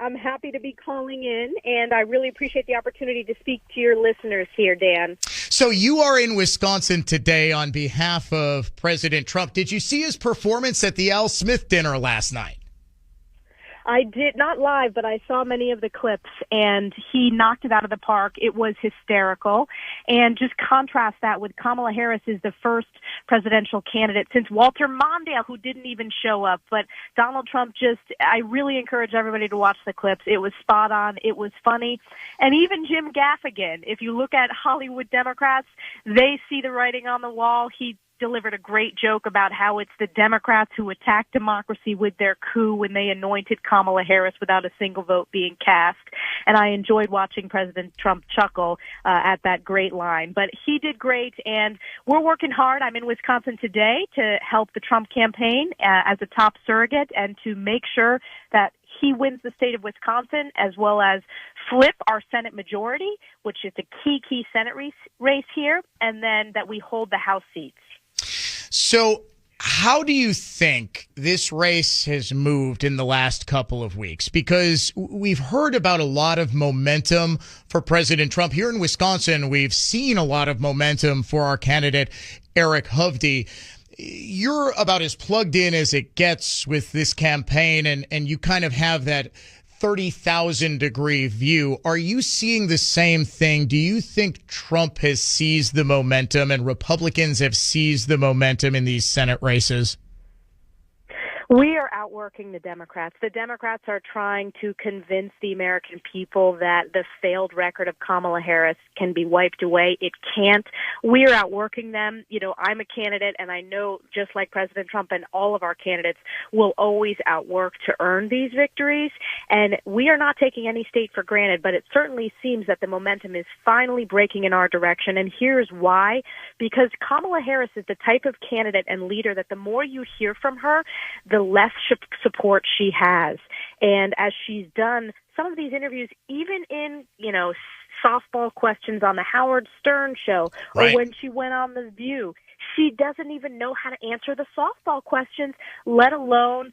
I'm happy to be calling in, and I really appreciate the opportunity to speak to your listeners here, Dan. So you are in Wisconsin today on behalf of President Trump. Did you see his performance at the Al Smith dinner last night? I did not live, but I saw many of the clips, and he knocked it out of the park. It was hysterical. And just contrast that with Kamala Harris is the first presidential candidate since Walter Mondale, who didn't even show up. But Donald Trump I really encourage everybody to watch the clips. It was spot on. It was funny. And even Jim Gaffigan, if you look at Hollywood Democrats, they see the writing on the wall. He delivered a great joke about how it's the Democrats who attacked democracy with their coup when they anointed Kamala Harris without a single vote being cast. And I enjoyed watching President Trump chuckle at that great line. But he did great, and we're working hard. I'm in Wisconsin today to help the Trump campaign as a top surrogate and to make sure that he wins the state of Wisconsin, as well as flip our Senate majority, which is a key Senate race here, and then that we hold the House seats. So how do you think this race has moved in the last couple of weeks? Because we've heard about a lot of momentum for President Trump. Here in Wisconsin, we've seen a lot of momentum for our candidate, Eric Hovde. You're about as plugged in as it gets with this campaign, and you kind of have that 30,000 degree view. Are you seeing the same thing? Do you think Trump has seized the momentum and Republicans have seized the momentum in these Senate races? We are outworking the Democrats. The Democrats are trying to convince the American people that the failed record of Kamala Harris can be wiped away. It can't. We are outworking them. You know, I'm a candidate, and I know just like President Trump and all of our candidates will always outwork to earn these victories. And we are not taking any state for granted, but it certainly seems that the momentum is finally breaking in our direction. And here's why. Because Kamala Harris is the type of candidate and leader that the more you hear from her, the less support she has. And as she's done some of these interviews, even in, softball questions on the Howard Stern show, or when she went on The View, she doesn't even know how to answer the softball questions, let alone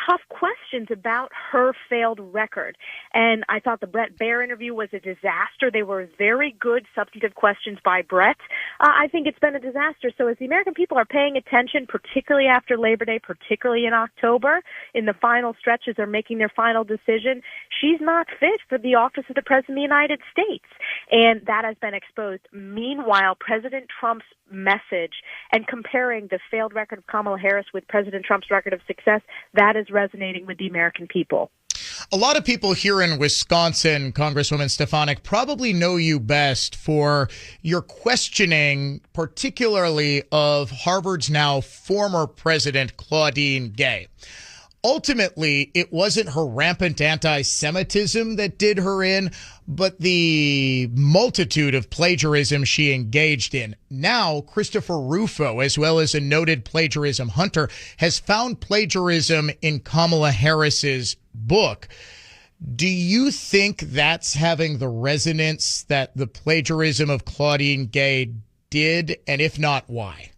tough questions about her failed record. And I thought the Brett Baer interview was a disaster. They were very good substantive questions by Brett. I think it's been a disaster. So as the American people are paying attention, particularly after Labor Day, particularly in October, in the final stretches, they're making their final decision. She's not fit for the office of the President of the United States. And that has been exposed. Meanwhile, President Trump's message and comparing the failed record of Kamala Harris with President Trump's record of success, that is resonating with the American people. A lot of people here in Wisconsin, Congresswoman Stefanik, probably know you best for your questioning, particularly of Harvard's now former president, Claudine Gay. Ultimately, it wasn't her rampant anti-Semitism that did her in, but the multitude of plagiarism she engaged in. Now, Christopher Rufo, as well as a noted plagiarism hunter, has found plagiarism in Kamala Harris's book. Do you think that's having the resonance that the plagiarism of Claudine Gay did? And if not, why?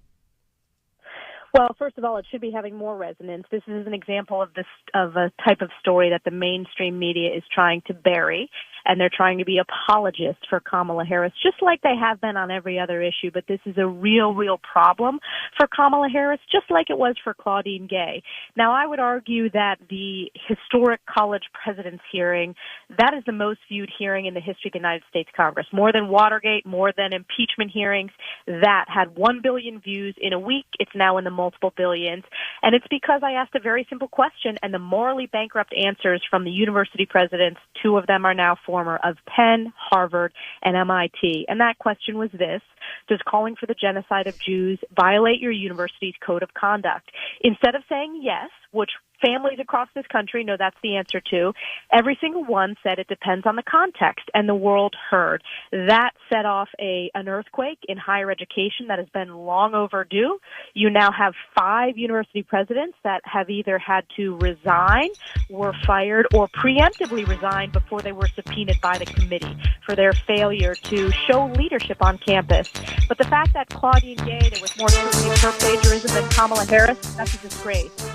Well, first of all, it should be having more resonance. This is an example of a type of story that the mainstream media is trying to bury, and they're trying to be apologists for Kamala Harris, just like they have been on every other issue. But this is a real problem for Kamala Harris, just like it was for Claudine Gay. Now, I would argue that the historic college president's hearing, that is the most viewed hearing in the history of the United States Congress. More than Watergate, more than impeachment hearings. That had 1 billion views in a week. It's now in the multiple billions. And it's because I asked a very simple question, and the morally bankrupt answers from the university presidents, 2 of them are now former, of Penn, Harvard, and MIT. And that question was this: does calling for the genocide of Jews violate your university's code of conduct? Instead of saying yes, which families across this country know that's the answer to, every single one said it depends on the context, and the world heard. That set off an earthquake in higher education that has been long overdue. You now have 5 university presidents that have either had to resign, were fired, or preemptively resigned before they were subpoenaed by the committee for their failure to show leadership on campus. But the fact that Claudine Gay, there was more scrutiny of her plagiarism than Kamala Harris, that's a disgrace.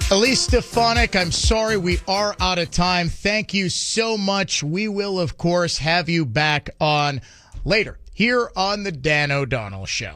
Elise Stefanik, I'm sorry we are out of time. Thank you so much. We will, of course, have you back on later here on the Dan O'Donnell Show.